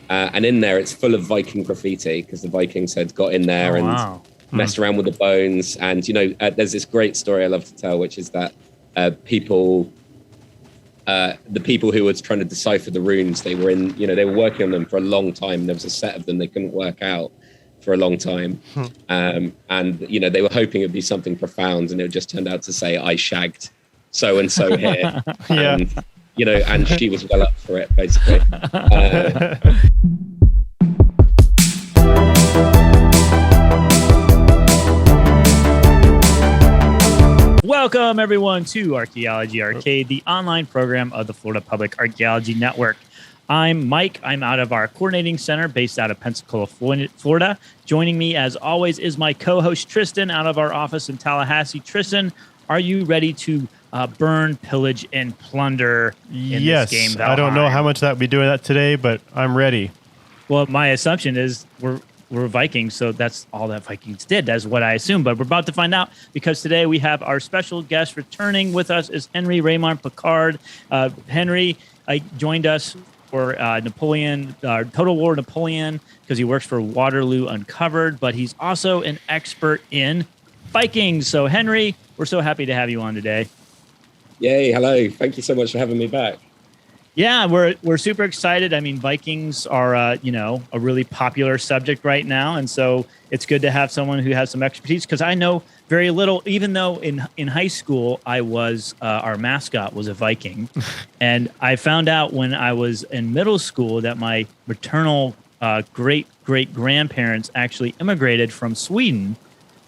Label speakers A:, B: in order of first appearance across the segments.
A: And in there, it's full of Viking graffiti because the Vikings had got in there messed around with the bones. And, there's this great story I love to tell, which is that the people who were trying to decipher the runes, they were working on them for a long time. There was a set of them they couldn't work out for a long time. And, they were hoping it'd be something profound, and it just turned out to say, I shagged so-and-so here.
B: Yeah.
A: And she was well up for it, basically.
C: Welcome, everyone, to Archaeology Arcade, the online program of the Florida Public Archaeology Network. I'm Mike. I'm out of our coordinating center based out of Pensacola, Florida. Joining me, as always, is my co-host Tristan out of our office in Tallahassee. Tristan, are you ready to burn, pillage, and plunder in this game?
B: Yes. I don't know how much that would be doing that today, but I'm ready.
C: Well, my assumption is we're Vikings, so that's all that Vikings did. That's what I assume, but we're about to find out, because today we have our special guest returning with us is Henry Rayment-Pickard. Henry joined us for Total War Napoleon, because he works for Waterloo Uncovered, but he's also an expert in Vikings. So Henry, we're so happy to have you on today.
A: Yay, hello. Thank you so much for having me back.
C: Yeah, we're super excited. I mean, Vikings are, a really popular subject right now. And so it's good to have someone who has some expertise, because I know very little, even though in high school, I was, our mascot was a Viking. And I found out when I was in middle school that my maternal great-great-grandparents actually immigrated from Sweden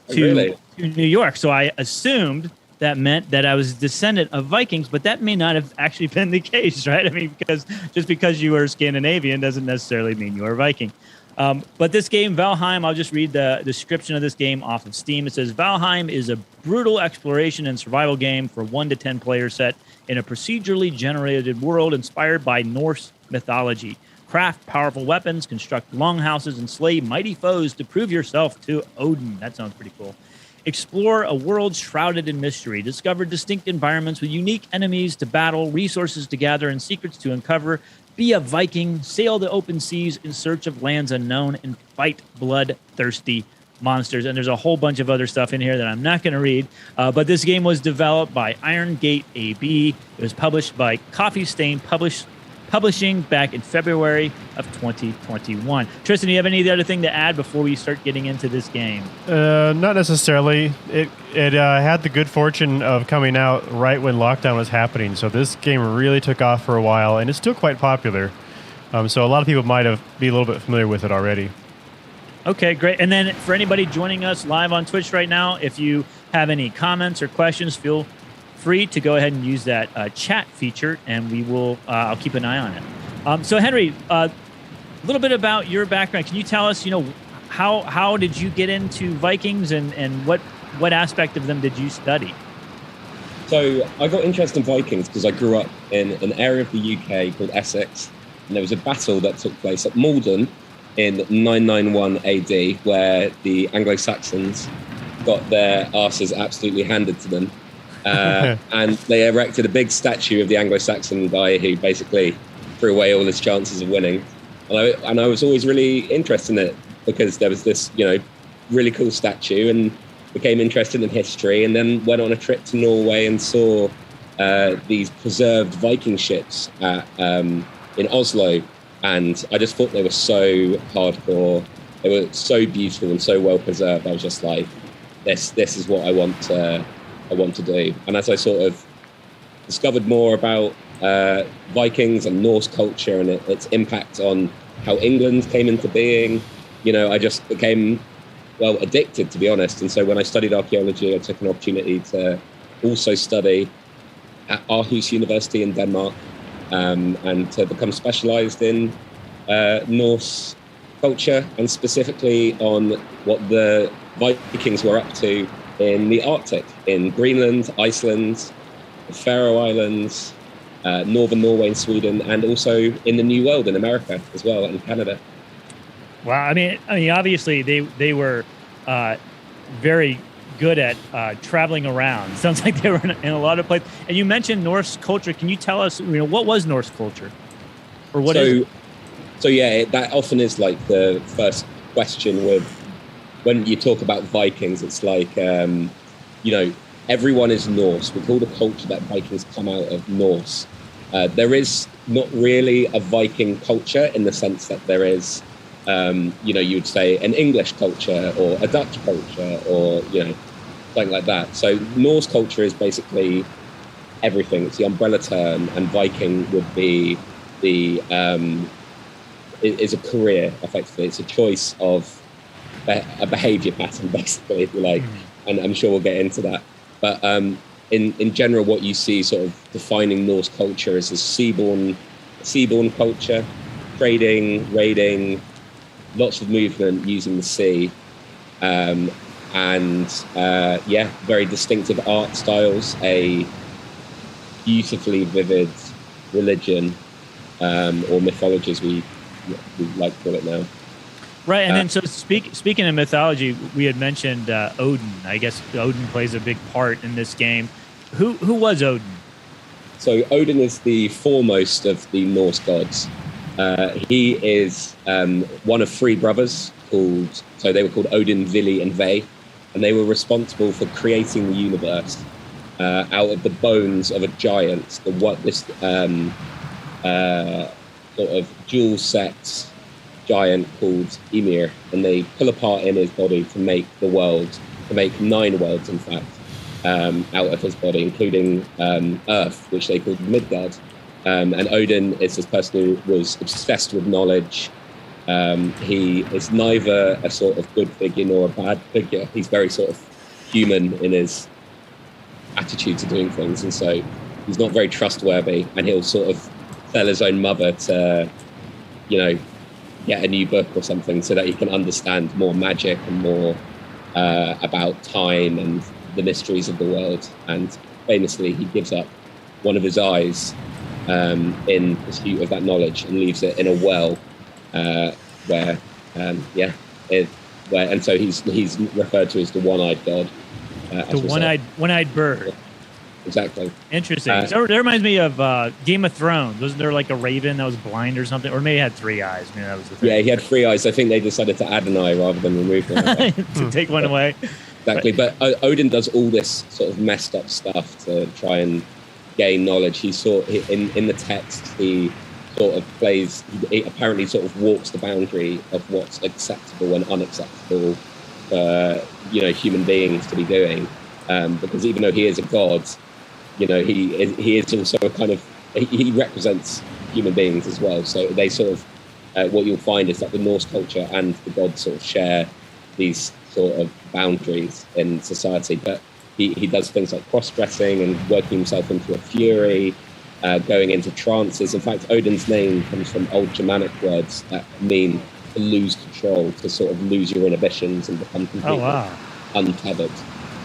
C: to New York. So I assumed that meant that I was a descendant of Vikings, but that may not have actually been the case, right? I mean, because you were Scandinavian doesn't necessarily mean you are Viking. But this game, Valheim, I'll just read the description of this game off of Steam. It says, Valheim is a brutal exploration and survival game for 1 to 10 players set in a procedurally generated world inspired by Norse mythology. Craft powerful weapons, construct longhouses, and slay mighty foes to prove yourself to Odin. That sounds pretty cool. Explore a world shrouded in mystery. Discover distinct environments with unique enemies to battle, resources to gather, and secrets to uncover. Be a Viking. Sail the open seas in search of lands unknown and fight bloodthirsty monsters. And there's a whole bunch of other stuff in here that I'm not going to read. But this game was developed by Iron Gate AB. It was published by Coffee Stain Publishing back in February of 2021. Tristan, do you have any other thing to add before we start getting into this game?
B: Not necessarily. It had the good fortune of coming out right when lockdown was happening, so this game really took off for a while, and it's still quite popular. So a lot of people might be a little bit familiar with it already.
C: Okay, great. And then for anybody joining us live on Twitch right now, if you have any comments or questions, feel free to go ahead and use that chat feature, and we will. I'll keep an eye on it. So, Henry, a little bit about your background. Can you tell us, how did you get into Vikings, and what aspect of them did you study?
A: So, I got interested in Vikings because I grew up in an area of the UK called Essex, and there was a battle that took place at Malden in 991 AD, where the Anglo-Saxons got their asses absolutely handed to them. And they erected a big statue of the Anglo-Saxon guy who basically threw away all his chances of winning. And I was always really interested in it because there was this, really cool statue, and became interested in history, and then went on a trip to Norway and saw these preserved Viking ships in Oslo. And I just thought they were so hardcore. They were so beautiful and so well preserved. I was just like, this is what I want to do. And as I sort of discovered more about Vikings and Norse culture and its impact on how England came into being, I just became, addicted, to be honest. And so when I studied archaeology, I took an opportunity to also study at Aarhus University in Denmark, and to become specialized in Norse culture, and specifically on what the Vikings were up to in the Arctic, in Greenland, Iceland, the Faroe Islands, northern Norway and Sweden, and also in the New World in America as well, and Canada.
C: Wow, I mean, obviously they were very good at traveling around. Sounds like they were in a lot of places. And you mentioned Norse culture. Can you tell us, what was Norse culture, or what is it?
A: So yeah, that often is like the first question with when you talk about Vikings. It's like everyone is Norse. We call the culture that Vikings come out of Norse. There is not really a Viking culture in the sense that there is, you would say an English culture or a Dutch culture or something like that. So Norse culture is basically everything. It's the umbrella term, and Viking would be is a career, effectively. It's a choice of a behavior pattern, basically, if you like. And I'm sure we'll get into that. But in general, what you see sort of defining Norse culture is a seaborne culture, trading, raiding, lots of movement using the sea, very distinctive art styles, a beautifully vivid religion, or mythology, as we like to call it now.
C: Right, and then so speaking of mythology, we had mentioned Odin. I guess Odin plays a big part in this game. Who was Odin?
A: So Odin is the foremost of the Norse gods. He is one of three brothers they were called Odin, Vili, and Ve, and they were responsible for creating the universe out of the bones of a giant. This sort of dual sex giant called Ymir, and they pull apart in his body to make the world, to make 9 worlds, in fact, out of his body, including Earth, which they called Midgard. And Odin is this person who was obsessed with knowledge. He is neither a sort of good figure nor a bad figure. He's very sort of human in his attitude to doing things, and so he's not very trustworthy, and he'll sort of tell his own mother to, get a new book or something so that he can understand more magic and more about time and the mysteries of the world. And famously, he gives up one of his eyes in pursuit of that knowledge and leaves it in a well and so he's referred to as the one-eyed god.
C: The one-eyed bird.
A: Exactly.
C: Interesting. So that reminds me of Game of Thrones. Wasn't there like a raven that was blind or something? Or maybe he had 3 eyes. Maybe that was the thing.
A: Yeah, he had 3 eyes. I think they decided to add an eye rather than remove one.
C: To take one away.
A: Exactly. But Odin does all this sort of messed up stuff to try and gain knowledge. In the text, he sort of he apparently sort of walks the boundary of what's acceptable and unacceptable for human beings to be doing. Because even though he is a god, he is also a kind of, he represents human beings as well. So they sort of, what you'll find is that the Norse culture and the gods sort of share these sort of boundaries in society. But he does things like cross-dressing and working himself into a fury, going into trances. In fact, Odin's name comes from old Germanic words that mean to lose control, to sort of lose your inhibitions and become completely untethered.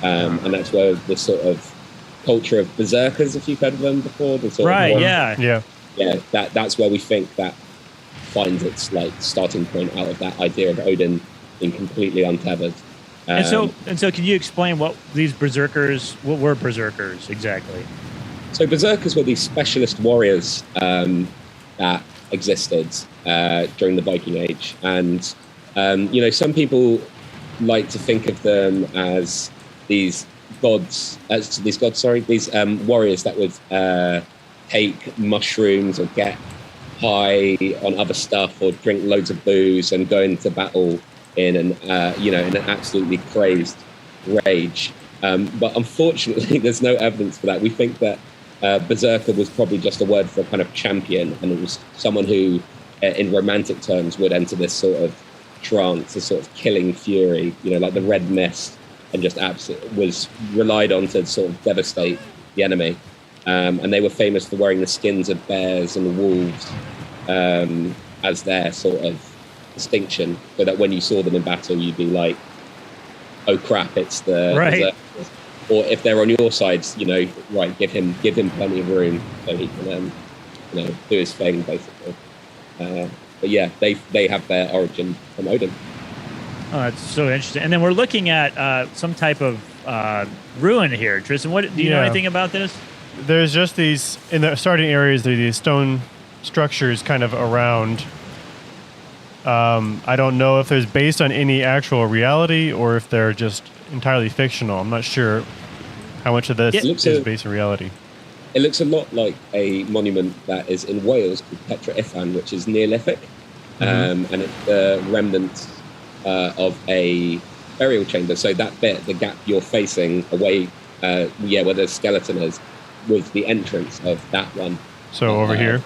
A: And that's where the sort of culture of berserkers, if you've heard of them before, that's where we think that finds its like starting point out of that idea of Odin being completely untethered.
C: And so can you explain what were berserkers exactly?
A: So berserkers were these specialist warriors that existed during the Viking Age, and some people like to think of them as these warriors that would take mushrooms or get high on other stuff or drink loads of booze and go into battle in an absolutely crazed rage. But unfortunately, there's no evidence for that. We think that berserker was probably just a word for a kind of champion, and it was someone who, in romantic terms, would enter this sort of trance, this sort of killing fury, like the red mist, and just was relied on to sort of devastate the enemy. And they were famous for wearing the skins of bears and wolves as their sort of distinction, so that when you saw them in battle, you'd be like, oh crap, it's the berserkers. Or if they're on your side, give him plenty of room so he can do his thing, basically. But yeah, they have their origin from Odin.
C: Oh, that's so interesting. And then we're looking at some type of ruin here. Tristan, do you know anything about this?
B: There's just these, in the starting areas, there are these stone structures kind of around. I don't know if it's based on any actual reality or if they're just entirely fictional. I'm not sure how much of this is based on reality.
A: It looks a lot like a monument that is in Wales called Petra Ifan, which is Neolithic, and it's the remnants of a burial chamber. So that bit, the gap you're facing away, where the skeleton is, was the entrance of that one.
B: So over here?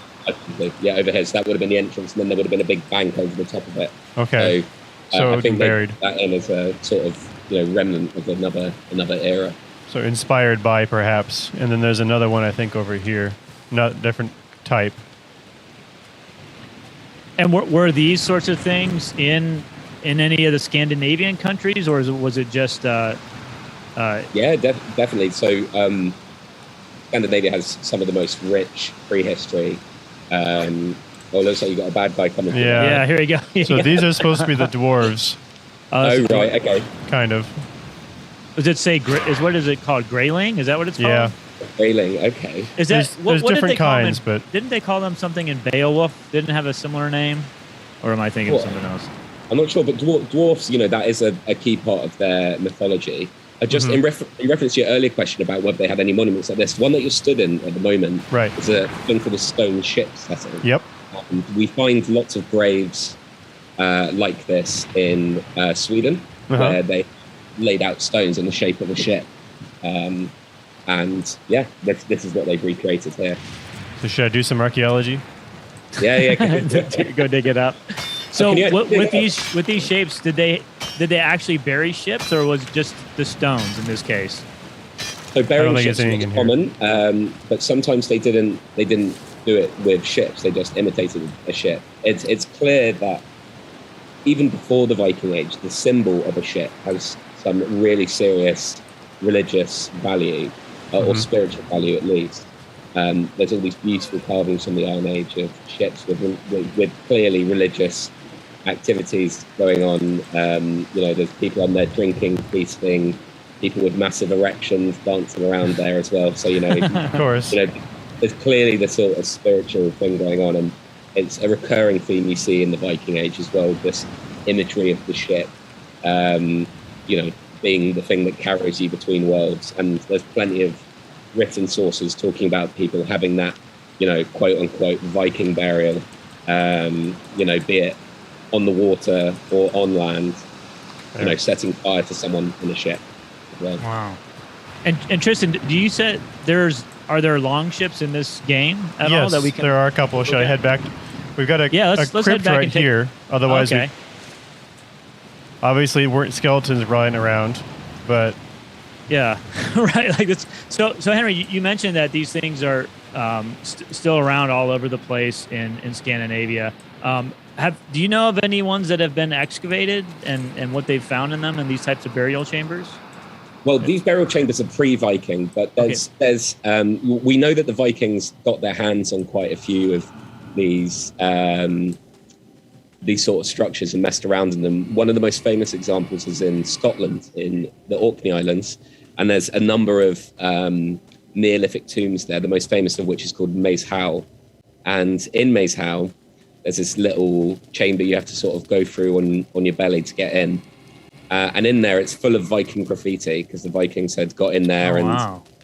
A: Yeah, over here. So that would have been the entrance, and then there would have been a big bank over the top of it.
B: Okay. So
A: I think
B: buried.
A: That in as a sort of remnant of another era.
B: So inspired by, perhaps. And then there's another one, I think, over here. Not different type.
C: And were these sorts of things in any of the Scandinavian countries, or was it just...
A: Yeah, definitely. So Scandinavia has some of the most rich prehistory. It looks like you got a bad guy coming.
B: Yeah,
C: here we go.
B: So these are supposed to be the dwarves.
A: Oh, right, okay.
B: Kind of.
C: Does it say, what is it called? Grayling? Is that what it's called?
B: Yeah.
A: Grayling, okay.
C: Is that,
B: there's
C: what
B: different
C: did they
B: kinds,
C: call them?
B: but...
C: Didn't they call them something in Beowulf? Didn't have a similar name? Or am I thinking of something else?
A: I'm not sure, but dwarfs, that is a key part of their mythology. Just in reference to your earlier question about whether they had any monuments like this, one that you're stood in at the moment is a thing called a stone ship setting.
B: Yep.
A: And we find lots of graves like this in Sweden, where they laid out stones in the shape of a ship. And yeah, this is what they've recreated here.
B: So should I do some archaeology?
A: Yeah.
C: Go dig it up. So with these shapes, did they actually bury ships, or was it just the stones in this case?
A: So burying ships was common, but sometimes they didn't do it with ships. They just imitated a ship. It's clear that even before the Viking Age, the symbol of a ship has some really serious religious value, or spiritual value at least. There's all these beautiful carvings from the Iron Age of ships with clearly religious activities going on. There's people on there drinking, feasting, people with massive erections dancing around there as well. So,
B: of course,
A: there's clearly this sort of spiritual thing going on, and it's a recurring theme you see in the Viking Age as well. This imagery of the ship, being the thing that carries you between worlds, and there's plenty of written sources talking about people having that, quote unquote Viking burial, be it on the water or on land, setting fire to someone in a ship as well.
C: Wow. And Tristan, you said are there long ships in this game at all that we can?
B: There are a couple. Should I head back? We've got a crypt right here. Otherwise, obviously weren't skeletons running around, but
C: yeah, right. Like this. So Henry, you mentioned that these things are still around all over the place in Scandinavia. Do you know of any ones that have been excavated and what they've found in them and these types of burial chambers?
A: Well, these burial chambers are pre-Viking, but there's we know that the Vikings got their hands on quite a few of these sort of structures and messed around in them. One of the most famous examples is in Scotland, in the Orkney Islands, and there's a number of Neolithic tombs there, the most famous of which is called Maes Howe. And in Maes Howe, there's this little chamber you have to sort of go through on your belly to get in. And in there, it's full of Viking graffiti because the Vikings had got in there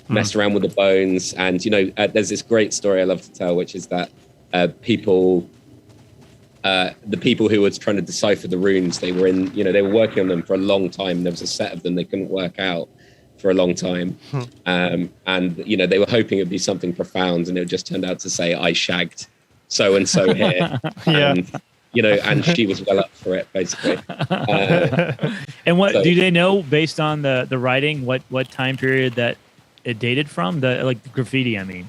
A: messed around with the bones. And, there's this great story I love to tell, which is that the people who were trying to decipher the runes, they were working on them for a long time. There was a set of them they couldn't work out for a long time. And, they were hoping it'd be something profound, and it just turned out to say, I shagged so-and-so here. And she was well up for it, basically.
C: And do they know, based on the writing, what time period that it dated from? The graffiti, I mean.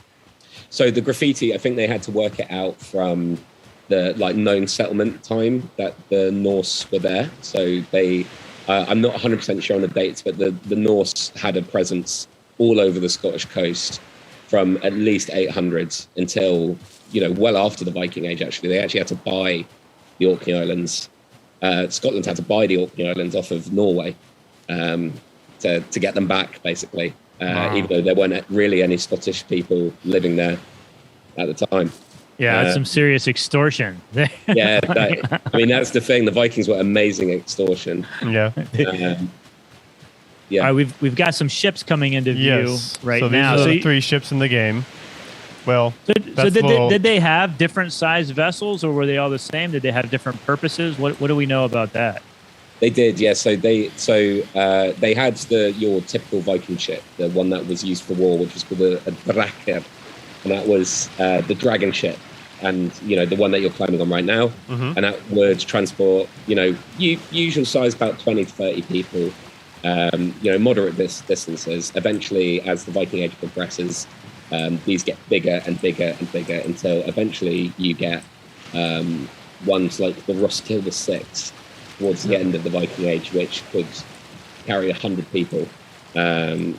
A: So the graffiti, I think they had to work it out from the known settlement time that the Norse were there. So they, I'm not 100% sure on the dates, but the Norse had a presence all over the Scottish coast from at least 800s until, well after the Viking Age, actually. They actually had to buy the Orkney Islands. Scotland had to buy the Orkney Islands off of Norway to get them back, basically, even though there weren't really any Scottish people living there at the time.
C: Yeah, that's some serious extortion.
A: Yeah, that's the thing. The Vikings were amazing at extortion.
B: Yeah.
A: Yeah.
C: All right, we've got some ships coming into view right now.
B: So these are the 3 ships in the game. Well,
C: did they have different sized vessels, or were they all the same? Did they have different purposes? What do we know about that?
A: They did, yeah. So they had your typical Viking ship, the one that was used for war, which was called a drakkar, and that was the dragon ship, and the one that you're climbing on right now, and that would transport usual size about 20 to 30 people, moderate distances. Eventually, as the Viking Age progresses, these get bigger and bigger and bigger until eventually you get ones like the Roskilde 6 towards the end of the Viking Age, which could carry 100 people. And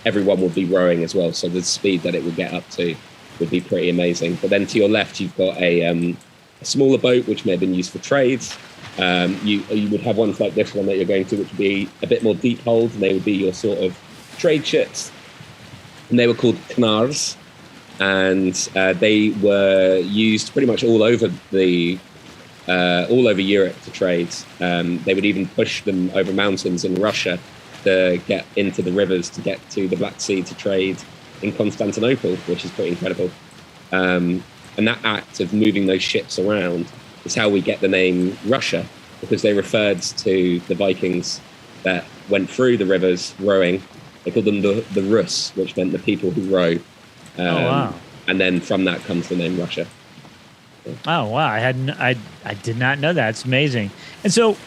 A: everyone would be rowing as well, so the speed that it would get up to would be pretty amazing. But then to your left, you've got a smaller boat, which may have been used for trades. You would have ones like this one that you're going to, which would be a bit more deep hold, and they would be your sort of trade ships. And they were called knarrs, and they were used pretty much all over Europe to trade. They would even push them over mountains in Russia to get into the rivers to get to the Black Sea to trade in Constantinople, which is pretty incredible. And that act of moving those ships around is how we get the name Russia, because they referred to the Vikings that went through the rivers rowing. They called them the Rus, which meant the people who row.
C: Wow.
A: And then from that comes the name Russia.
C: Oh, wow. I did not know that. It's amazing. And so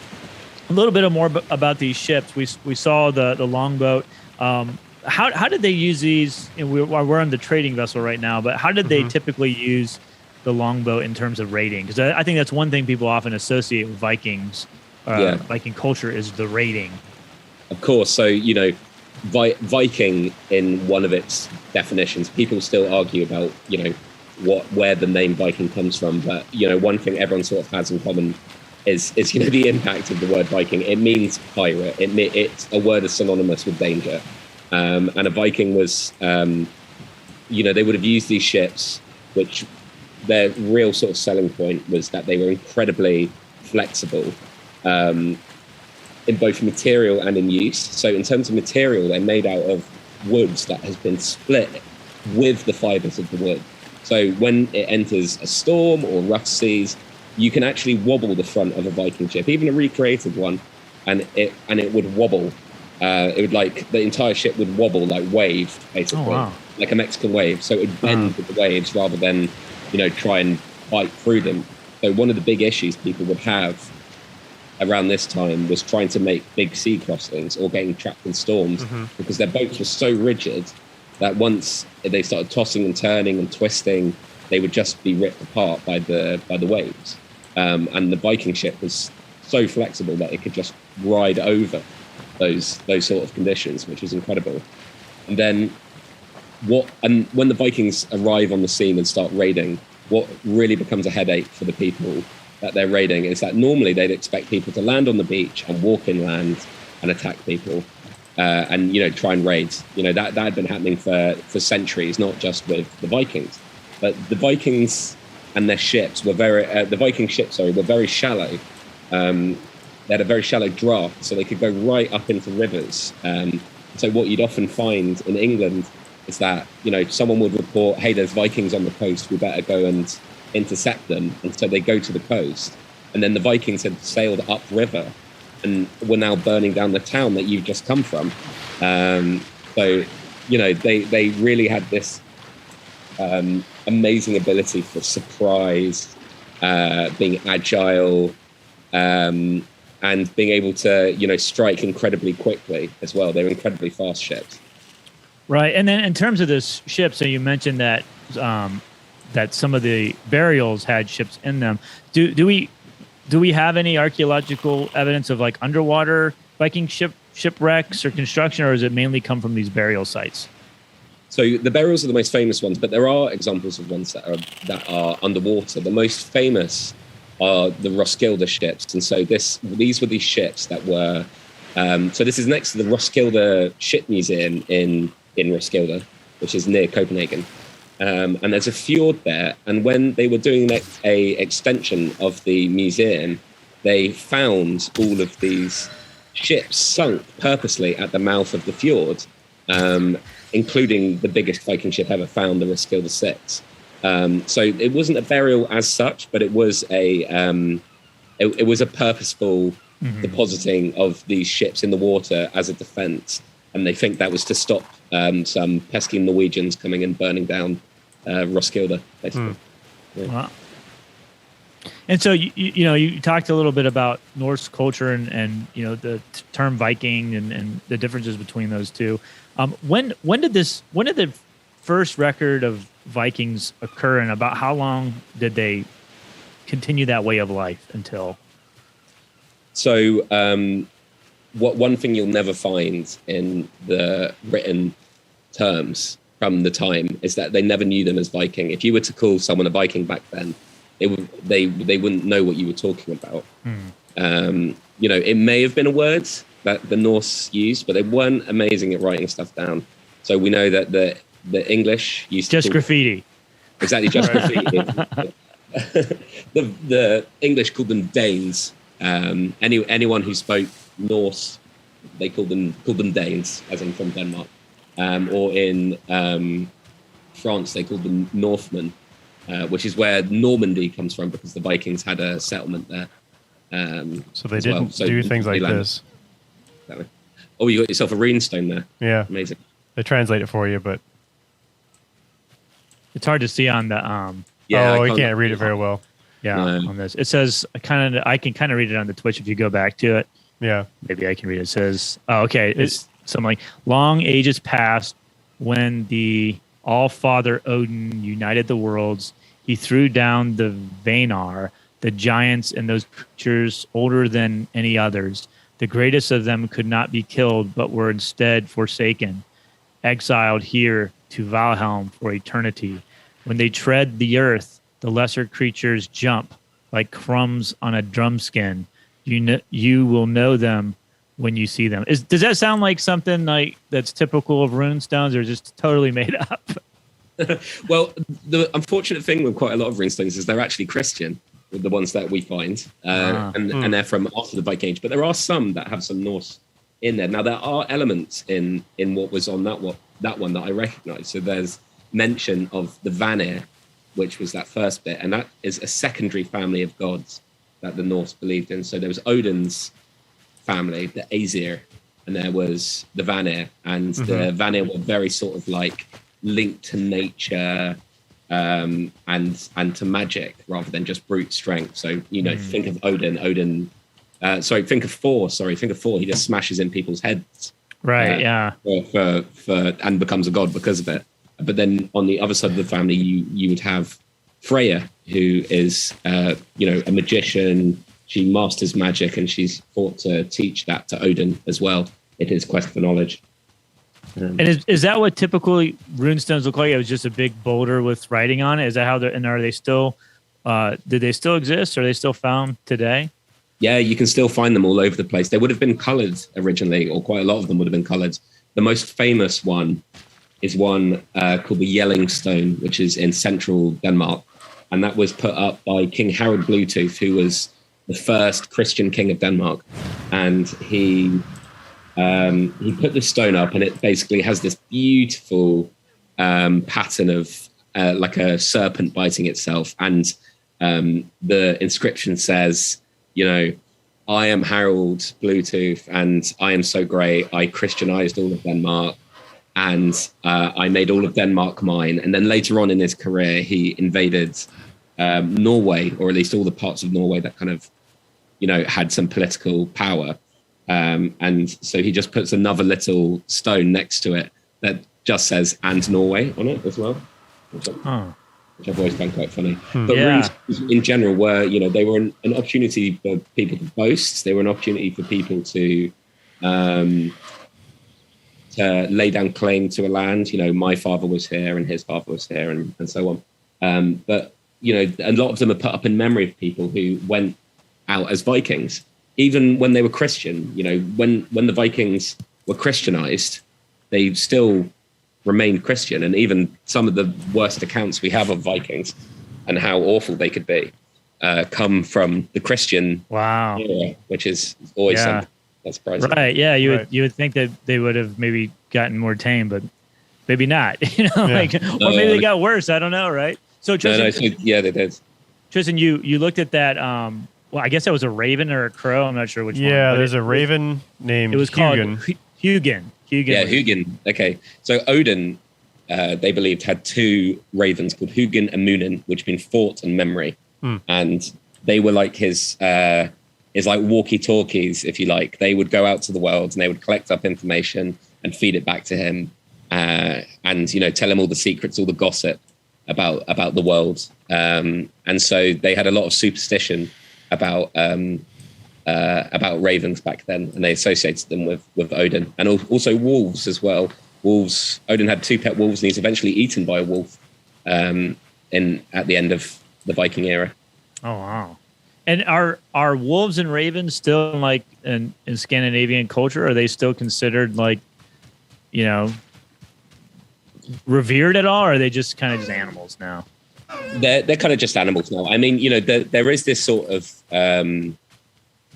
C: a little bit more about these ships. We saw the longboat. How did they use these? And we're on the trading vessel right now, but how did they typically use the longboat in terms of raiding? Because I think that's one thing people often associate with Vikings, Viking culture, is the raiding.
A: Of course. So, Viking, in one of its definitions, people still argue about, where the name Viking comes from. But, one thing everyone sort of has in common is the impact of the word Viking. It means pirate. It's a word that's synonymous with danger. And a Viking was, they would have used these ships, which their real sort of selling point was that they were incredibly flexible in both material and in use. So in terms of material, they're made out of woods that has been split with the fibers of the wood. So when it enters a storm or rough seas, you can actually wobble the front of a Viking ship, even a recreated one, and it would wobble. It would the entire ship would wobble like wave, basically, like a Mexican wave. So it would bend with the waves rather than, try and fight through them. So one of the big issues people would have around this time was trying to make big sea crossings or getting trapped in storms, because their boats were so rigid that once they started tossing and turning and twisting, they would just be ripped apart by the waves. And the Viking ship was so flexible that it could just ride over those sort of conditions, which was incredible. And then when the Vikings arrive on the scene and start raiding, what really becomes a headache for the people that they're raiding is that normally they'd expect people to land on the beach and walk inland and attack people, and try and raid. That had been happening for centuries, not just with the Vikings, but the Vikings and their ships were the Viking ships were very shallow. They had a very shallow draft, so they could go right up into rivers. So what you'd often find in England is that someone would report, "Hey, there's Vikings on the coast. We better go and intercept them." And so they go to the coast, and then the Vikings had sailed upriver and were now burning down the town that you've just come from. So they really had this amazing ability for surprise, being agile, and being able to strike incredibly quickly as well. They're incredibly fast ships.
C: Right. And then in terms of this ship, so you mentioned that that some of the burials had ships in them. Do we have any archaeological evidence of underwater Viking shipwrecks or construction, or does it mainly come from these burial sites?
A: So the burials are the most famous ones, but there are examples of ones that are underwater. The most famous are the Roskilde ships, and so these were these ships that were. So this is next to the Roskilde Ship Museum in Roskilde, which is near Copenhagen. and there's a fjord there. And when they were doing a extension of the museum, they found all of these ships sunk purposely at the mouth of the fjord, including the biggest Viking ship ever found, the Roskilde 6. So it wasn't a burial as such, but it was it was a purposeful depositing of these ships in the water as a defense. And they think that was to stop some pesky Norwegians coming and burning down Roskilde, basically. Yeah.
C: Wow. And so you talked a little bit about Norse culture and the term Viking and the differences between those two. When did the first record of Vikings occur, and about how long did they continue that way of life until?
A: So one thing you'll never find in the written terms from the time is that they never knew them as Viking. If you were to call someone a Viking back then, they wouldn't know what you were talking about. It may have been a word that the Norse used, but they weren't amazing at writing stuff down. So we know that the English used
C: just graffiti.
A: Exactly, just graffiti. The English called them Danes. Anyone who spoke Norse, they called them Danes, as in from Denmark. Or in France, they called them Northmen, which is where Normandy comes from, because the Vikings had a settlement there.
B: So they didn't do things like this.
A: Exactly. Oh, you got yourself a runestone there.
B: Yeah.
A: Amazing.
B: They translate it for you, but
C: it's hard to see on the
B: you can't read it very well.
C: Yeah, on this. It says I can kind of read it on the Twitch if you go back to it.
B: Yeah.
C: Maybe I can read it. It says, it's something like, long ages past, when the All-Father Odin united the worlds, he threw down the Vanar, the giants and those creatures older than any others. The greatest of them could not be killed, but were instead forsaken, exiled here to Valheim for eternity. When they tread the earth, the lesser creatures jump like crumbs on a drum skin. You will know them when you see them. Does that sound like something like that's typical of runestones, or just totally made up?
A: Well, the unfortunate thing with quite a lot of runestones is they're actually Christian, with the ones that we find, and they're from after the Viking Age. But there are some that have some Norse in there. Now, there are elements in what was on that one that I recognise. So there's mention of the Vanir, which was that first bit, and that is a secondary family of gods that the Norse believed in. So there was Odin's family, the Aesir, and there was the Vanir, and the Vanir were very sort of like linked to nature and to magic rather than just brute strength. So think of Odin. Think of Thor. He just smashes in people's heads,
C: right? Yeah,
A: for and becomes a god because of it. But then on the other side of the family, you would have Freya, who is a magician. She masters magic, and she's thought to teach that to Odin as well in his quest for knowledge.
C: And is that what typically runestones look like? It was just a big boulder with writing on it. Is that how and are they still? Do they still exist? Are they still found today?
A: Yeah, you can still find them all over the place. They would have been coloured originally, or quite a lot of them would have been coloured. The most famous one is one called the Yelling Stone, which is in central Denmark, and that was put up by King Harald Bluetooth, who was the first Christian king of Denmark, and he put this stone up, and it basically has this beautiful pattern of like a serpent biting itself, and the inscription says, I am Harald Bluetooth, and I am so great. I Christianized all of Denmark, and I made all of Denmark mine. And then later on in his career, he invaded Norway, or at least all the parts of Norway that kind of, had some political power. And so he just puts another little stone next to it that just says "and Norway" on it as well, which I've always found quite funny. But runes in general were, they were an opportunity for people to boast. They were an opportunity for people to lay down claim to a land. My father was here and his father was here, and so on. But a lot of them are put up in memory of people who went out as Vikings, even when they were Christian. When the Vikings were Christianized, they still remained Christian. And even some of the worst accounts we have of Vikings and how awful they could be come from the Christian era, which is always something that's surprising.
C: Right. Yeah. You would think that they would have maybe gotten more tame, but maybe not. Or maybe they got worse. I don't know. Right. So Tristan,
A: they did.
C: Tristan, you looked at that. Well, I guess that was a raven or a crow. I'm not sure which one.
B: Yeah, there's a raven named.
C: It was
B: Hugin.
C: called Hugin.
A: Yeah, Hugin. Okay, so Odin, they believed, had two ravens called Hugin and Munin, which mean thought and memory, and they were like his like walkie-talkies, if you like. They would go out to the world and they would collect up information and feed it back to him, and tell him all the secrets, all the gossip about the world. And so they had a lot of superstition about ravens back then, and they associated them with Odin, and also wolves as well. Wolves. Odin had two pet wolves, and he's eventually eaten by a wolf at the end of the Viking era.
C: Oh wow! And are wolves and ravens still like in Scandinavian culture? Are they still considered like, revered at all, or are they just kind of just animals now?
A: They're kind of just animals now. I mean, there is this sort of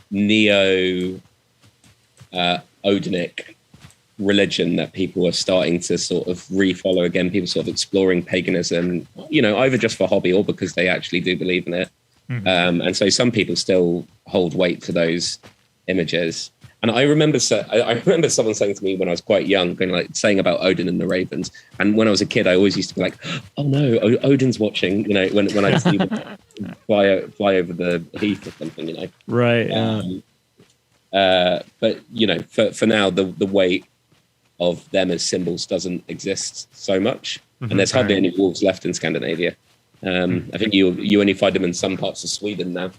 A: neo Odinic religion that people are starting to sort of re-follow again. People sort of exploring paganism, either just for hobby or because they actually do believe in it. Mm-hmm. And so some people still hold weight to those images. And I remember someone saying to me when I was quite young, saying about Odin and the ravens. And when I was a kid, I always used to be like, "Oh no, Odin's watching!" When I see them fly over the heath or something,
C: Right.
A: But for now, the weight of them as symbols doesn't exist so much, and there's hardly any wolves left in Scandinavia. I think you only find them in some parts of Sweden now.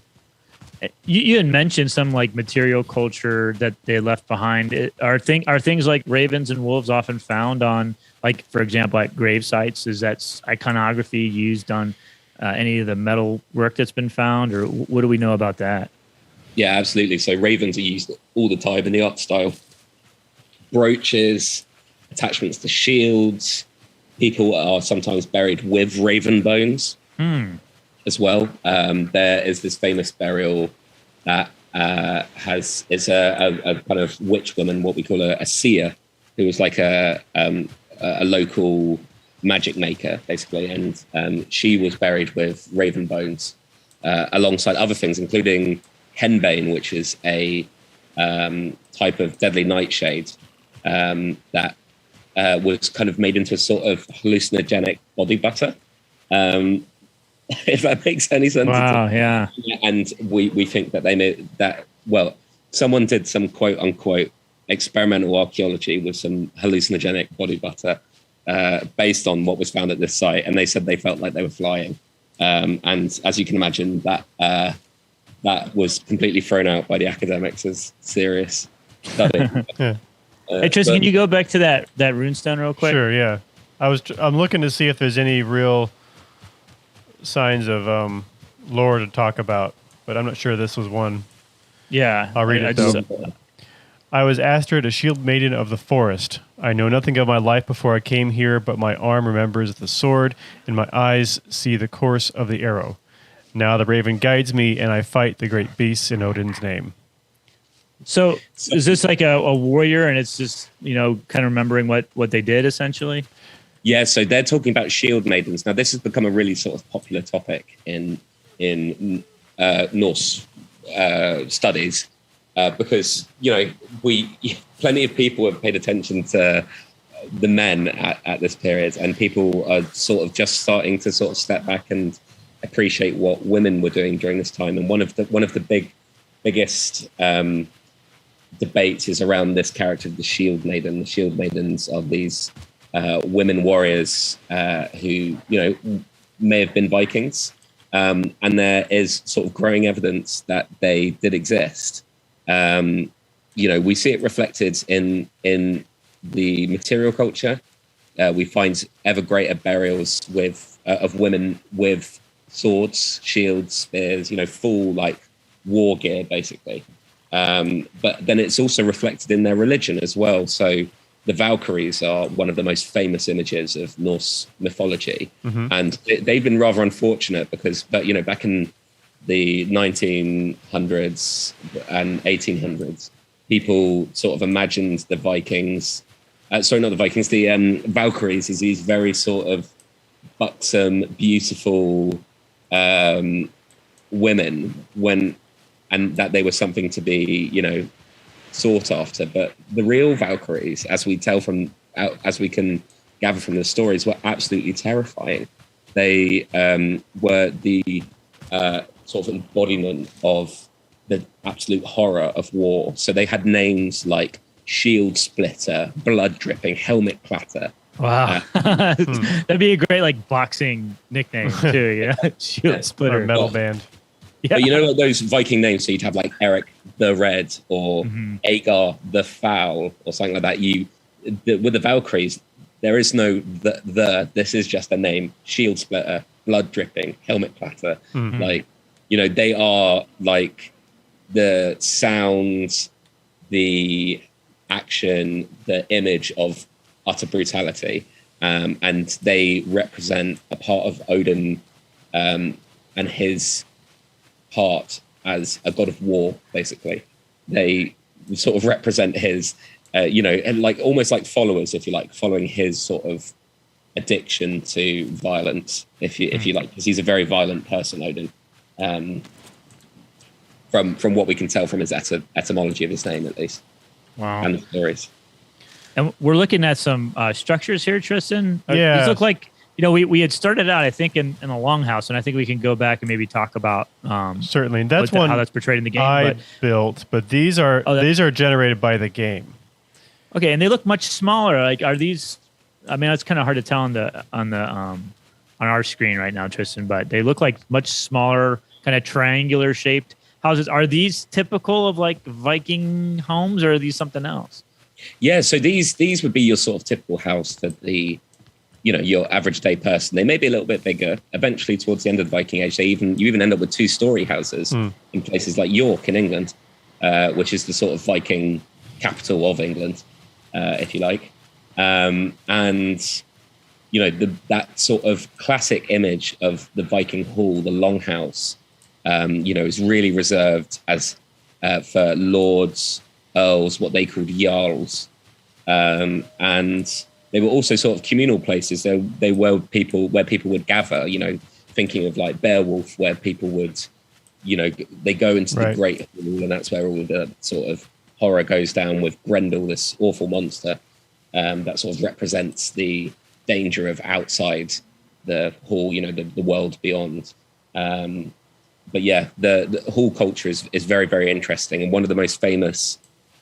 C: You had mentioned some like material culture that they left behind. Are things like ravens and wolves often found on, like, for example, at grave sites? Is that iconography used on any of the metal work that's been found, or what do we know about that?
A: Yeah, absolutely. So ravens are used all the time in the art style. Brooches, attachments to shields. People are sometimes buried with raven bones. As well. There is this famous burial that is a kind of witch woman, what we call a seer, who was like a local magic maker, basically, and she was buried with raven bones alongside other things, including henbane, which is a type of deadly nightshade that was kind of made into a sort of hallucinogenic body butter. If that makes any sense.
C: Wow, yeah.
A: And we think that they made that, someone did some quote unquote experimental archaeology with some hallucinogenic body butter based on what was found at this site. And they said they felt like they were flying. And as you can imagine, that was completely thrown out by the academics as serious study.
C: Hey, Tristan, can you go back to that runestone real quick?
B: Sure, yeah. I'm looking to see if there's any real signs of lore to talk about, but I'm not sure this was one.
C: Yeah.
B: I'll read it though. I was Astrid, a shield maiden of the forest. I know nothing of my life before I came here, but my arm remembers the sword, and my eyes see the course of the arrow. Now the raven guides me, and I fight the great beasts in Odin's name.
C: So is this like a warrior, and it's just, kind of remembering what they did, essentially?
A: Yeah, so they're talking about shield maidens. Now, this has become a really sort of popular topic in Norse studies because plenty of people have paid attention to the men at this period, and people are sort of just starting to sort of step back and appreciate what women were doing during this time. And one of the biggest debates is around this character of the shield maiden. The shield maidens are these women warriors who may have been Vikings, and there is sort of growing evidence that they did exist. We see it reflected in the material culture. We find ever greater burials of women with swords, shields, spears, full like war gear basically. But then it's also reflected in their religion as well. So the Valkyries are one of the most famous images of Norse mythology, and they've been rather unfortunate because, but back in the 1900s and 1800s, people sort of imagined the Vikings, sorry, not the Vikings, the Valkyries as these very sort of buxom, beautiful women, and that they were something to be, sought after. But the real Valkyries, as we can gather from the stories, were absolutely terrifying. They were the sort of embodiment of the absolute horror of war. So they had names like Shield Splitter, Blood Dripping, Helmet Clatter.
C: Wow. That'd be a great boxing nickname too, Shield Splitter.
B: Or metal band.
A: Yeah. But like those Viking names, so you'd have like Eric the Red or Agar the Foul or something like that. With the Valkyries, there is no this is just a name: Shield Splitter, Blood Dripping, Helmet Clatter. They are like the sound, the action, the image of utter brutality, and they represent a part of Odin and his part as a god of war. Basically, they sort of represent his and almost like followers, if you like, following his sort of addiction to violence, if you like, because he's a very violent person, Odin, from what we can tell from his etymology of his name, at least.
C: Wow.
A: And the stories.
C: And we're looking at some structures here, Tristan.
B: Yeah.
C: These look like, we had started out, I think, in a longhouse, and I think we can go back and maybe talk about
B: certainly that's how
C: that's portrayed in the game.
B: I built, but these are generated by the game.
C: Okay, and they look much smaller. Like, are these? I mean, it's kind of hard to tell on our screen right now, Tristan, but they look like much smaller, kind of triangular shaped houses. Are these typical of like Viking homes, or are these something else?
A: Yeah, so these would be your sort of typical house for the, your average day person. They may be a little bit bigger. Eventually, towards the end of the Viking Age, you even end up with 2-story houses in places like York in England, which is the sort of Viking capital of England, if you like. And that sort of classic image of the Viking hall, the longhouse, is really reserved as for lords, earls, what they called jarls, and they were also sort of communal places. They were where people would gather. Thinking of like Beowulf, where people would, they go into the Great Hall, and that's where all the sort of horror goes down with Grendel, this awful monster that sort of represents the danger of outside the hall, the world beyond. But yeah, the hall culture is very, very interesting. And one of the most famous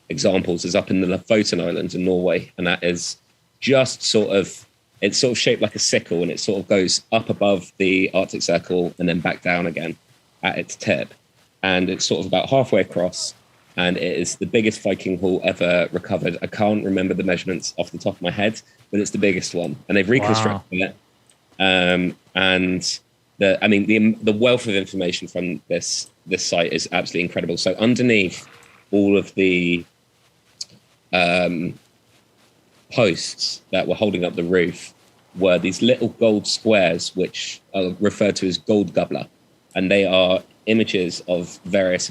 A: examples is up in the Lofoten Islands in Norway. And that is just it's sort of shaped like a sickle, and it sort of goes up above the Arctic Circle and then back down again at its tip. And it's sort of about halfway across. And it is the biggest Viking hall ever recovered. I can't remember the measurements off the top of my head, but it's the biggest one. And they've reconstructed it. And the wealth of information from this site is absolutely incredible. So underneath all of the posts that were holding up the roof were these little gold squares, which are referred to as gold gubbler. And they are images of various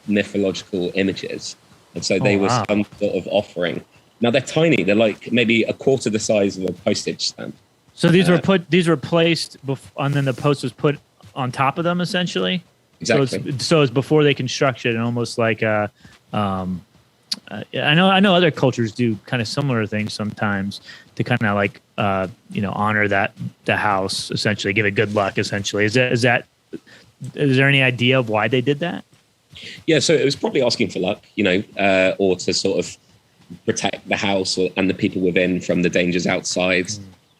A: mythological images. And so they were some sort of offering. Now they're tiny. They're like maybe a quarter the size of a postage stamp.
C: So these were placed, and then the post was put on top of them, essentially.
A: Exactly.
C: So it's before they construct it, and almost like I know other cultures do kind of similar things sometimes to kind of like honor the house, essentially, give it good luck. Essentially, is there any idea of why they did that?
A: Yeah, so it was probably asking for luck, or to sort of protect the house and the people within from the dangers outside.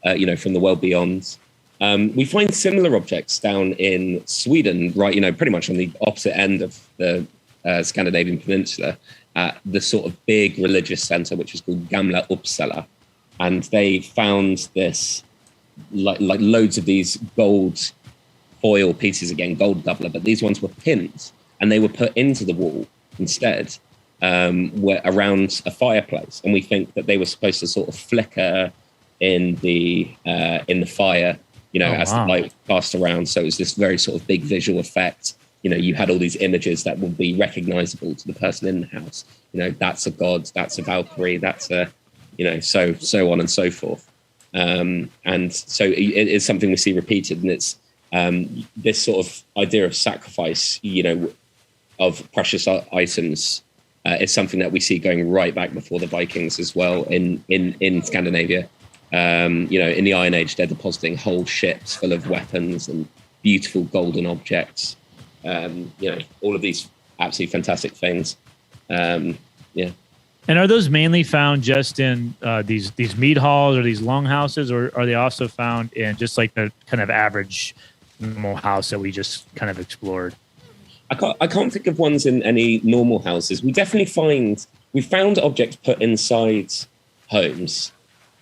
A: From the world beyond. We find similar objects down in Sweden, right, pretty much on the opposite end of the Scandinavian peninsula, at the sort of big religious center, which is called Gamla Uppsala. And they found this, like loads of these gold foil pieces, again, gold doubler, but these ones were pins, and they were put into the wall instead. were around a fireplace, and we think that they were supposed to sort of flicker in the fire, as the light passed around. So it was this very sort of big visual effect. You had all these images that would be recognizable to the person in the house. That's a god, that's a Valkyrie, that's a, so on and so forth. And so it is something we see repeated, and it's this sort of idea of sacrifice, of precious items, is something that we see going right back before the Vikings as well in Scandinavia. In the Iron Age, they're depositing whole ships full of weapons and beautiful golden objects. All of these absolutely fantastic things.
C: And are those mainly found just in these mead halls or these longhouses, or are they also found in just like the kind of average normal house that we just kind of explored?
A: I can't think of ones in any normal houses. We found objects put inside homes,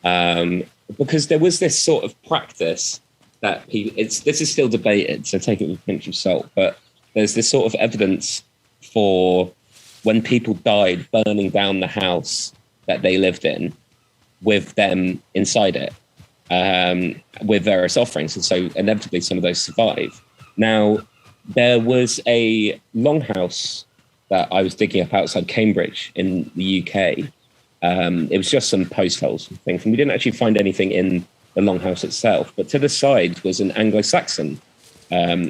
A: because there was this sort of practice that this is still debated, so take it with a pinch of salt, but there's this sort of evidence for when people died, burning down the house that they lived in with them inside it, with various offerings. And so inevitably some of those survive. Now, there was a longhouse that I was digging up outside Cambridge in the UK. It was just some post holes and things, and we didn't actually find anything in the longhouse itself. But to the side was an Anglo-Saxon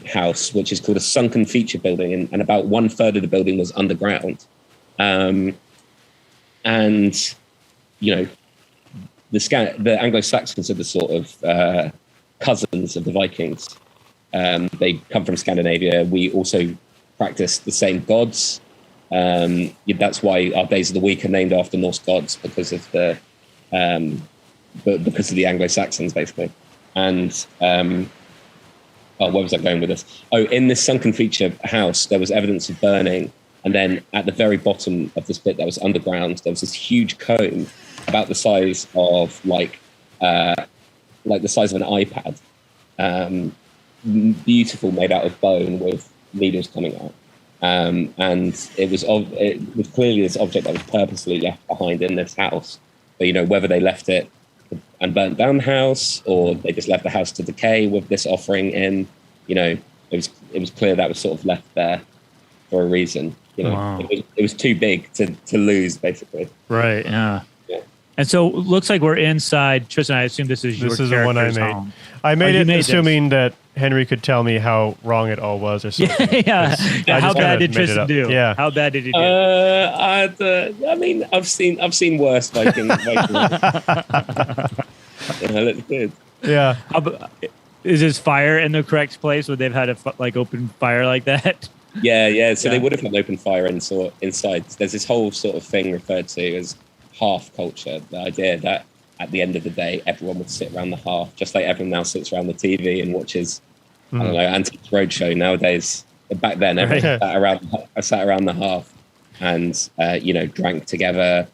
A: house, which is called a sunken feature building, and about 1/3 of the building was underground. The Anglo-Saxons are the sort of cousins of the Vikings. They come from Scandinavia. We also practice the same gods. That's why our days of the week are named after Norse gods, because of the Anglo-Saxons, basically. And where was I going with this? In this sunken feature house, there was evidence of burning. And then at the very bottom of this bit that was underground, there was this huge comb about the size of like the size of an iPad, beautiful, made out of bone with needles coming out. And it was clearly this object that was purposely left behind in this house. But, whether they left it and burnt down the house, or they just left the house to decay with this offering in, it was clear that was sort of left there for a reason.
C: Wow.
A: It was too big to lose, basically.
C: Right. Yeah. And so it looks like we're inside. Tristan, I assume this is your character's
B: the one I made.
C: home.
B: I made it assuming that Henry could tell me how wrong it all was, or something.
C: Yeah. How bad did Tristan do?
B: Yeah.
C: How bad did he do?
A: I've seen worse Viking. Looks good.
B: Yeah.
C: Is his fire in the correct place? Would they've had open fire like that?
A: Yeah. So they would have had an open fire inside. There's this whole sort of thing referred to as hearth culture. The idea that at the end of the day, everyone would sit around the hearth, just like everyone now sits around the TV and watches, I don't know, Antiques Roadshow. Nowadays, back then, everyone sat around the hearth and drank together,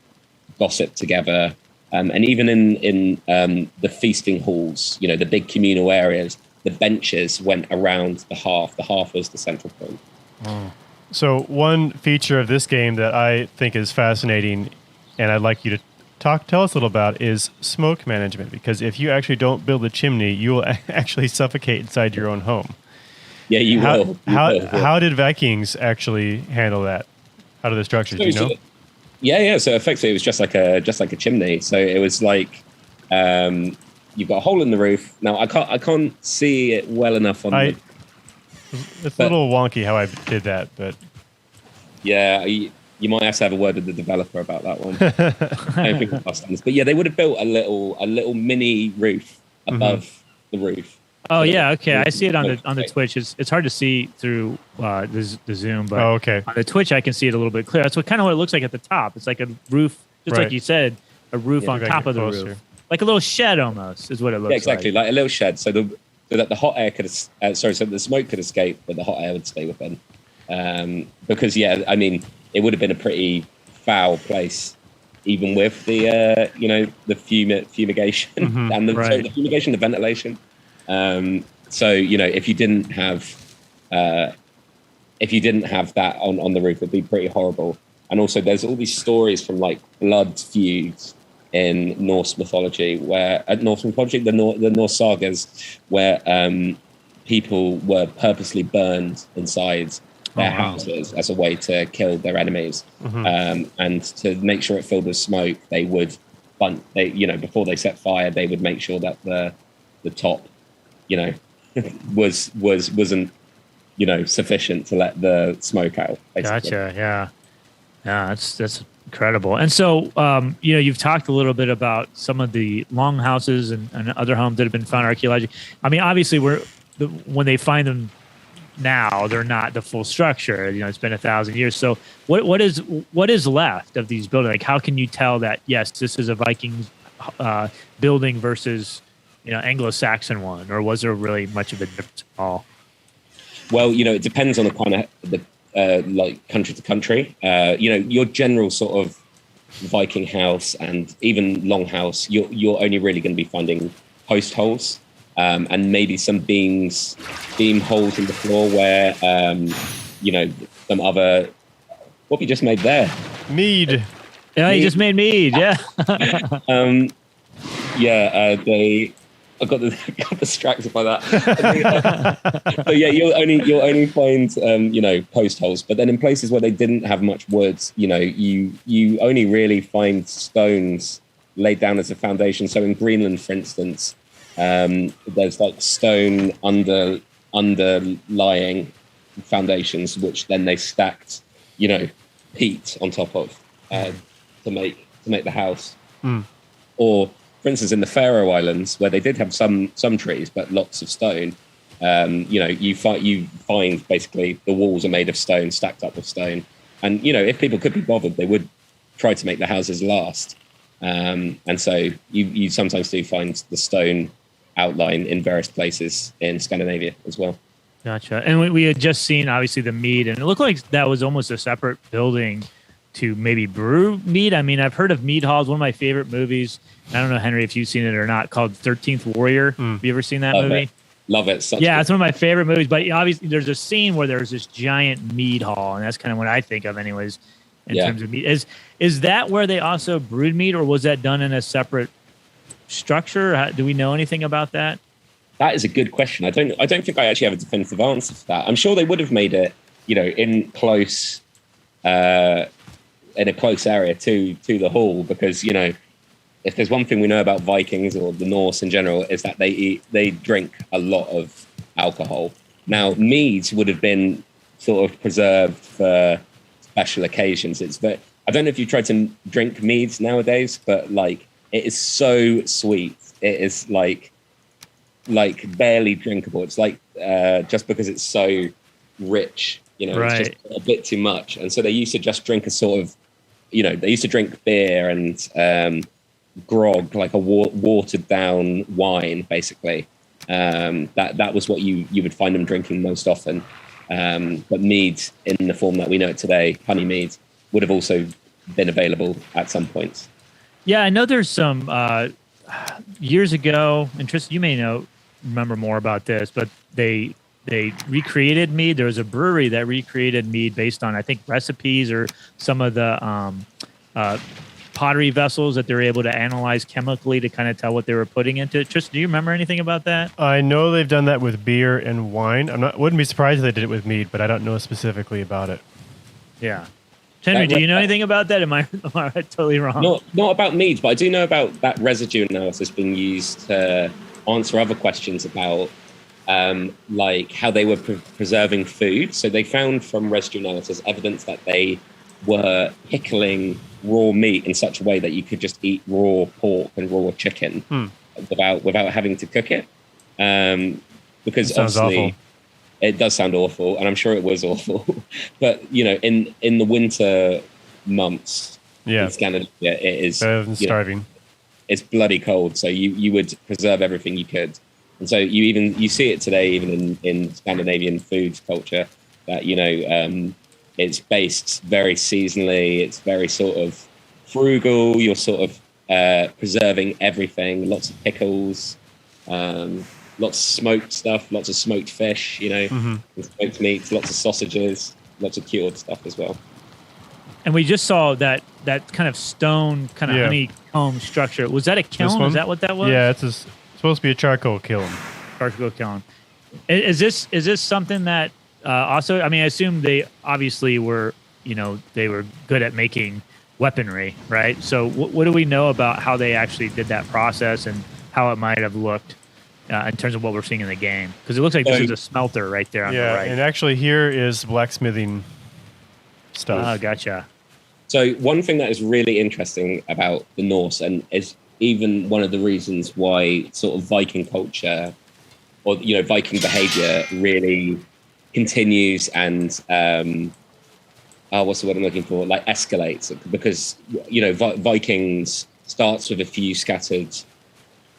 A: gossiped together, and even in the feasting halls, the big communal areas, the benches went around the hearth. The hearth was the central point.
B: Oh. So one feature of this game that I think is fascinating, and I'd like you to tell us a little about, is smoke management. Because if you actually don't build a chimney, you will actually suffocate inside your own home.
A: Yeah, you will.
B: How did Vikings actually handle that? How do the structures? Do you know?
A: Yeah. So effectively, it was just like a chimney. So it was like you've got a hole in the roof. Now I can't see it well enough on.
B: It's a little wonky how I did that, but
A: yeah, you might have to have a word with the developer about that one. I don't think it's customs, but yeah, they would have built a little mini roof above the roof.
C: Oh yeah, okay. I see it on the Twitch. It's hard to see through the Zoom, but
B: okay.
C: On the Twitch I can see it a little bit clearer. That's what it looks like at the top. It's like a roof, just like you said, a roof on top of the roof, like a little shed almost is what it looks like.
A: Yeah, exactly, like a little shed. So that the hot air could, so the smoke could escape, but the hot air would stay within. Because it would have been a pretty foul place, even with the fumigation and the fumigation, the ventilation. So if you didn't have that on the roof, it'd be pretty horrible. And also there's all these stories from like blood feuds in Norse mythology, the Norse sagas, where people were purposely burned inside their houses as a way to kill their enemies. And to make sure it filled with smoke, they would before they set fire, they would make sure that the top, wasn't, sufficient to let the smoke out. Basically.
C: Gotcha. Yeah. That's incredible. And so, you've talked a little bit about some of the longhouses and other homes that have been found archaeologically. I mean, obviously, when they find them now, they're not the full structure. It's been 1,000 years. So, what is left of these buildings? Like, how can you tell that this is a Viking building versus Anglo-Saxon one, or was there really much of a difference at all?
A: Well, it depends on the kind of like country to country. Your general sort of Viking house and even longhouse, you're only really going to be finding post holes and maybe some beam holes in the floor where some other. What have you just made there?
B: Mead.
C: Yeah, you just made mead. Yeah.
A: I got distracted by that. But yeah, you'll only find post holes. But then in places where they didn't have much wood, you only really find stones laid down as a foundation. So in Greenland, for instance, there's like stone underlying foundations, which then they stacked, peat on top of to make the house. Or for instance, in the Faroe Islands, where they did have some trees, but lots of stone, you find basically the walls are made of stone, stacked up with stone. And, if people could be bothered, they would try to make the houses last. And so you sometimes do find the stone outline in various places in Scandinavia as well.
C: Gotcha. And we had just seen, obviously, the mead, and it looked like that was almost a separate building to maybe brew mead. I mean, I've heard of mead halls. One of my favorite movies, I don't know, Henry, if you've seen it or not, called 13th Warrior. Have you ever seen that movie?
A: Love it.
C: It's one of my favorite movies. But obviously, there's a scene where there's this giant mead hall, and that's kind of what I think of anyways in terms of mead. Is that where they also brewed mead, or was that done in a separate structure? Do we know anything about that?
A: That is a good question. I don't think I actually have a definitive answer for that. I'm sure they would have made it, in close... in a close area to the hall, because if there's one thing we know about Vikings or the Norse in general, is that they drink a lot of alcohol. Now meads would have been sort of preserved for special occasions. I don't know if you try to drink meads nowadays, but like it is so sweet. It is like barely drinkable. It's like just because it's so rich,
C: right.
A: It's just a bit too much. And so they used to just drink a sort of, they used to drink beer and grog, like a watered down wine, basically. That was what you would find them drinking most often. But mead, in the form that we know it today, honey mead, would have also been available at some points.
C: Yeah, I know there's some years ago, and Tristan, you may remember more about this, but they recreated mead. There was a brewery that recreated mead based on, I think, recipes or some of the pottery vessels that they're able to analyze chemically to kind of tell what they were putting into it. Tristan, do you remember anything about that?
B: I know they've done that with beer and wine. Wouldn't be surprised if they did it with mead, but I don't know specifically about it.
C: Yeah. Henry, do you know anything about that? Am I totally wrong?
A: Not about mead, but I do know about that residue analysis being used to answer other questions about like how they were preserving food. So they found from residue analysis evidence that they were pickling raw meat in such a way that you could just eat raw pork and raw chicken without having to cook it. Because obviously awful. It does sound awful, and I'm sure it was awful. But in the winter months in Scandinavia, it is
B: better than starving.
A: It's bloody cold, so you would preserve everything you could. And so you see it today, even in Scandinavian food culture, that it's based very seasonally. It's very sort of frugal. You're sort of preserving everything. Lots of pickles, lots of smoked stuff, lots of smoked fish. Smoked meats, lots of sausages, lots of cured stuff as well.
C: And we just saw that kind of stone, kind of honeycomb structure. Was that a kiln? Is that what that was?
B: Yeah, it's supposed to be a charcoal kiln.
C: Charcoal kiln. Is this something that also? I mean, I assume they obviously were, they were good at making weaponry, right? So what do we know about how they actually did that process and how it might have looked in terms of what we're seeing in the game? Because it looks like this is a smelter right there on the right.
B: And actually here is blacksmithing stuff.
C: Oh, gotcha.
A: So one thing that is really interesting about the Norse, and is even one of the reasons why sort of Viking culture or Viking behavior really continues and what's the word I'm looking for? Like escalates, because Vikings starts with a few scattered